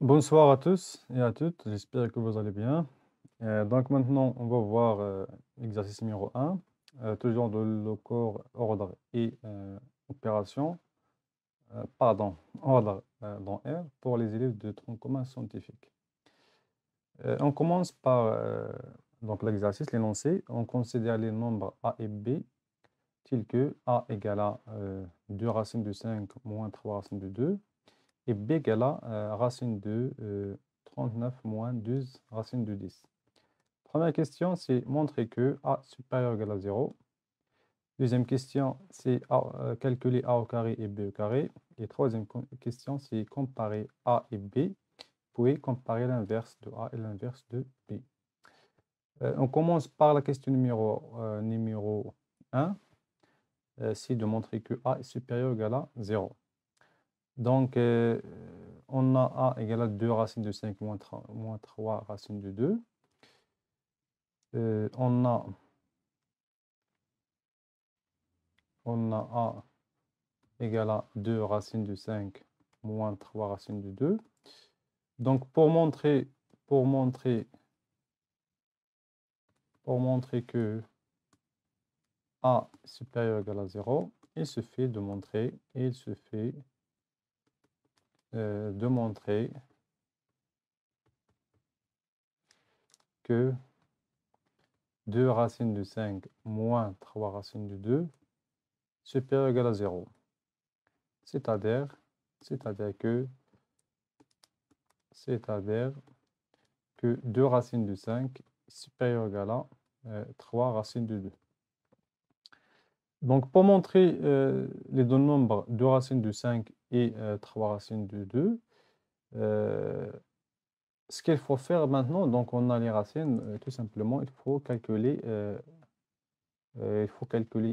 Bonsoir à tous et à toutes, j'espère que vous allez bien. Donc maintenant, on va voir l'exercice numéro 1, toujours de le corps, ordre et opération, ordre dans R pour les élèves de tronc commun scientifique. On commence par donc l'exercice, l'énoncé. On considère les nombres A et B tels que A égale à 2 racines de 5 moins 3 racines de 2 et B égale à racine de 39 moins 12 racine de 10. Première question, c'est montrer que A supérieur ou égal à 0. Deuxième question, c'est calculer A au carré et B au carré. Et troisième question, c'est comparer A et B. Vous pouvez comparer l'inverse de A et l'inverse de B. On commence par la question numéro 1. C'est de montrer que A est supérieur ou égal à 0. Donc, on a A égale à 2 racines de 5 moins 3 racines de 2. On a A égale à 2 racines de 5 moins 3 racines de 2. Donc, pour montrer que A supérieur ou égal à 0, il suffit de montrer que 2 racines de 5 moins 3 racines de 2 supérieur ou égal à 0. C'est-à-dire que 2 racines de 5 supérieur ou égal à 3 racines de 2. Donc, pour montrer les deux nombres 2 racines de 5 et 3 racines de 2, ce qu'il faut faire maintenant, donc on a les racines, tout simplement, il faut calculer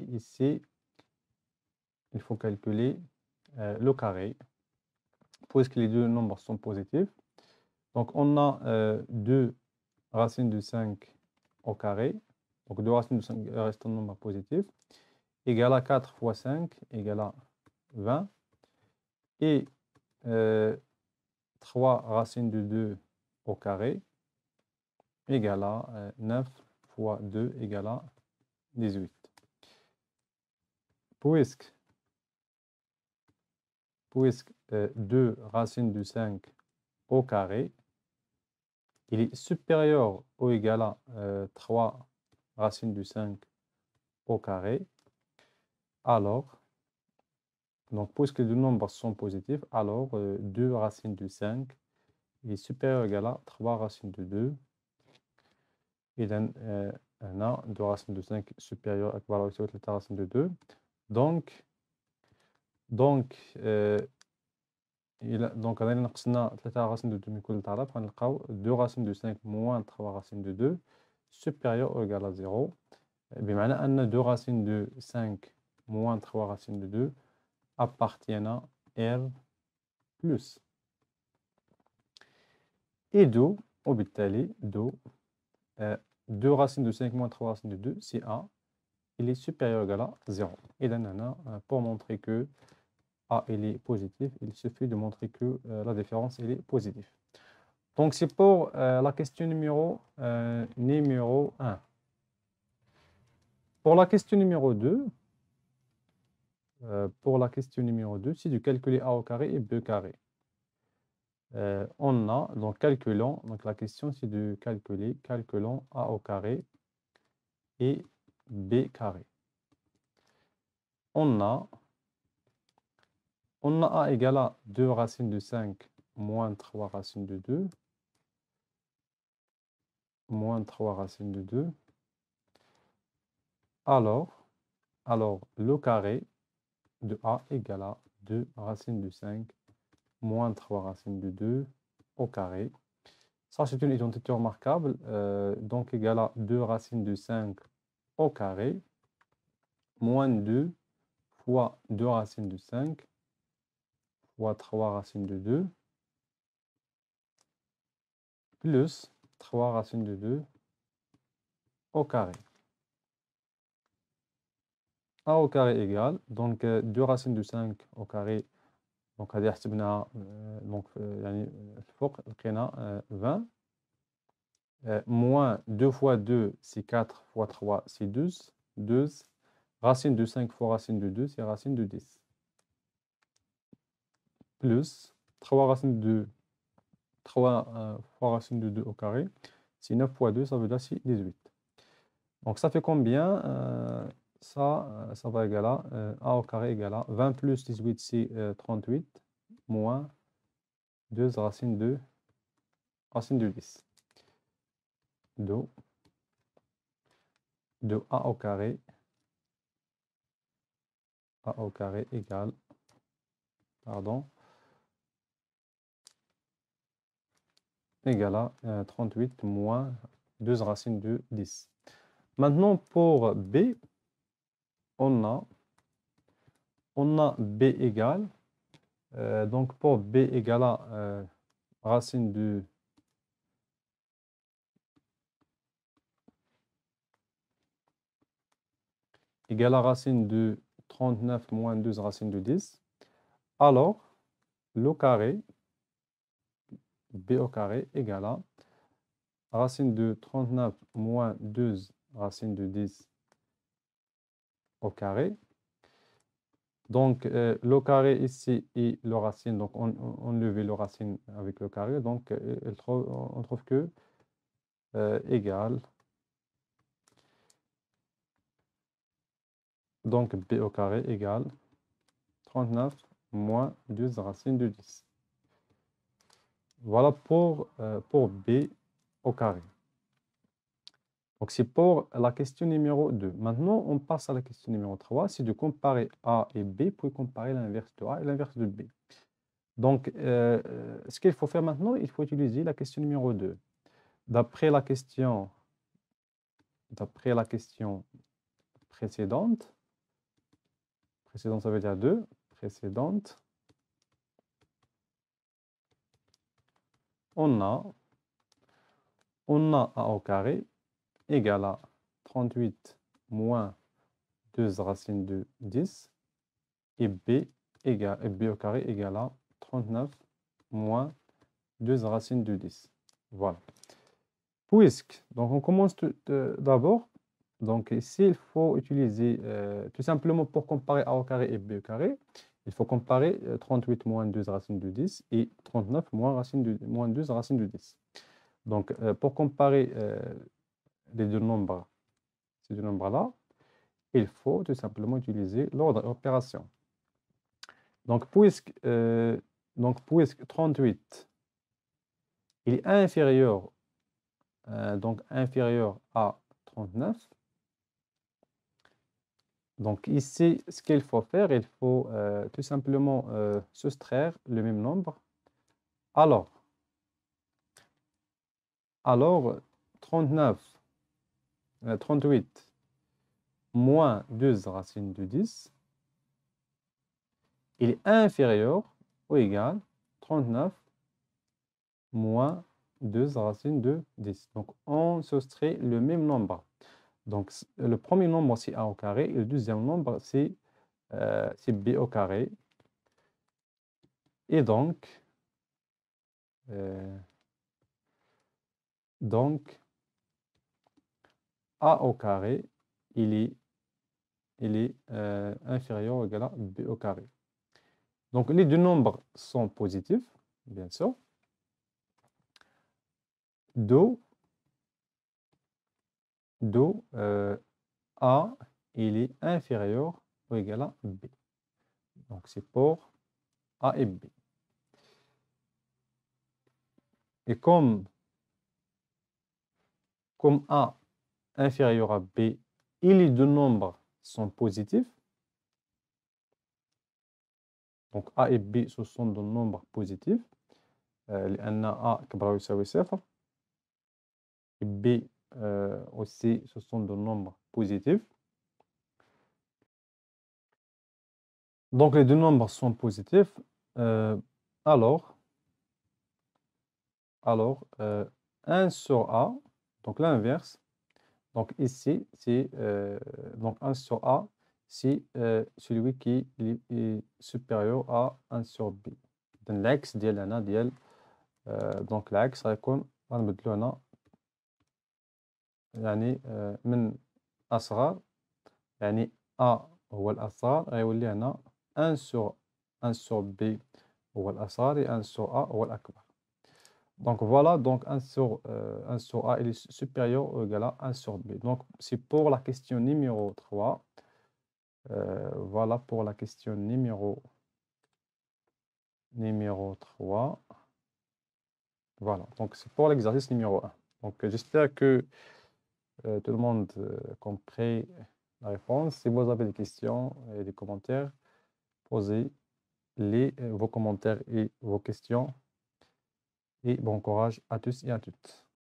ici, le carré, puisque les deux nombres sont positifs. Donc, on a 2 racines de 5 au carré, donc 2 racines de 5 restent un nombre positif, égale à 4 fois 5 égale à 20, et 3 racines de 2 au carré égale à 9 fois 2 égale à 18. Puisque 2 racines de 5 au carré, il est supérieur ou égal à 3 racines de 5 au carré, alors, donc puisque les deux nombres sont positifs, alors 2 racines de 5 est supérieur ou égal à 3 racines de 2. Et then, on a 2 racines de 5 supérieure à la racine de 2. Donc, أنا نقصنا 3 racines de 2 من كل طرف غنلقاو 2 racines de 5 moins 3 racines de 2 supérieur ou égal à 0. بمعنى أن 2 racines de 5 moins 3 racines de 2 appartiennent à R plus. Et d'où, وبالتالي d'où 2 racines de 5 moins 3 racines de 2, c'est A, il est supérieur ou égal à 0. Et là, pour montrer que A il est positif, il suffit de montrer que la différence elle est positive. Donc c'est pour la question numéro 1. Pour la question numéro 2, c'est de calculer A au carré et B au carré. On a, donc calculons, donc la question c'est de calculons A au carré et B carré. On a A égale à 2 racines de 5 moins 3 racines de 2, moins 3 racines de 2. Alors, le carré de A égale à 2 racines de 5 moins 3 racines de 2 au carré. Ça, c'est une identité remarquable. Donc, égale à 2 racines de 5 au carré moins 2 fois 2 racines de 5 fois 3 racines de 2 plus 3 racines de 2 au carré. A au carré égale, donc 2 racines de 5 au carré, donc هذه حسبناها donc يعني الفوق لقينا 20 moins 2 fois 2 c'est 4 fois 3 c'est 12, 12 racine de 5 fois racine de 2 c'est racine de 10 plus 3 racines de 3 fois racine de 2 au carré, c'est 9 fois 2, ça veut dire c'est 18. Donc ça fait combien ça va égaler à A au carré égale à 20 plus 18, c'est 38, moins 2 racine de 10. De A au carré égale, pardon, égale à 38 moins 2 racine de 10. Maintenant, pour B, on a B égale, donc pour B égale à racine de égale à racine de 39 moins 12 racine de 10. Alors, le carré, B au carré égale à racine de 39 moins 12 racine de 10 au carré. Donc, le carré ici et le racine, donc on levait le racine avec le carré, donc on trouve que égale, donc B au carré égale 39 moins 12 racine de 10. Voilà pour B au carré. Donc, c'est pour la question numéro 2. Maintenant, on passe à la question numéro 3. C'est de comparer A et B pour comparer l'inverse de A et l'inverse de B. Donc, ce qu'il faut faire maintenant, il faut utiliser la question numéro 2. D'après la question précédente, précédente ça veut dire 2, précédente, on a A au carré égale à 38 moins 2 racine de 10 et B au carré égale à 39 moins 2 racines de 10. Voilà. Puisque, donc on commence d'abord. Donc ici, il faut utiliser, tout simplement pour comparer A au carré et B au carré, il faut comparer 38 moins 2 racines de 10 et 39 moins 2 racines de 10. Donc pour comparer les deux nombres, ces deux nombres-là, il faut tout simplement utiliser l'ordre d'opération. Donc puisque 38 il est inférieur, inférieur à 39, donc ici, ce qu'il faut faire, il faut tout simplement soustraire le même nombre. Alors 38 moins 2 racines de 10, il est inférieur ou égal 39 moins 2 racines de 10. Donc, on soustrait le même nombre. Donc, le premier nombre, c'est A au carré, et le deuxième nombre, c'est B au carré. Et donc, A au carré, il est inférieur ou égal à B au carré. Donc, les deux nombres sont positifs, bien sûr. Do A, il est inférieur ou égal à B. Donc, c'est pour A et B. Et comme A inférieur à B et les deux nombres sont positifs, donc A et B, ce sont des nombres positifs, لأن A كبر يساوي صفر et B aussi, ce sont des nombres positifs. Donc, les deux nombres sont positifs. Alors 1 sur A, donc l'inverse. Donc, ici, c'est donc 1 sur A, c'est celui qui est supérieur à 1 sur b. L'axe ديال ديال donc l'axe غيكون غنبدلو هنا يعني من أصغر يعني A هو الأصغر غيولي هنا 1 sur B هو الأصغر et 1 sur A هو الأكبر. Donc voilà, donc 1 sur A il est supérieur ou égal à 1 sur B. Donc c'est pour la question numéro 3. Voilà pour la question numéro 3. Voilà, donc c'est pour l'exercice numéro 1. Donc j'espère que tout le monde compris la réponse. Si vous avez des questions et des commentaires, posez vos commentaires et vos questions. Et bon courage à tous et à toutes.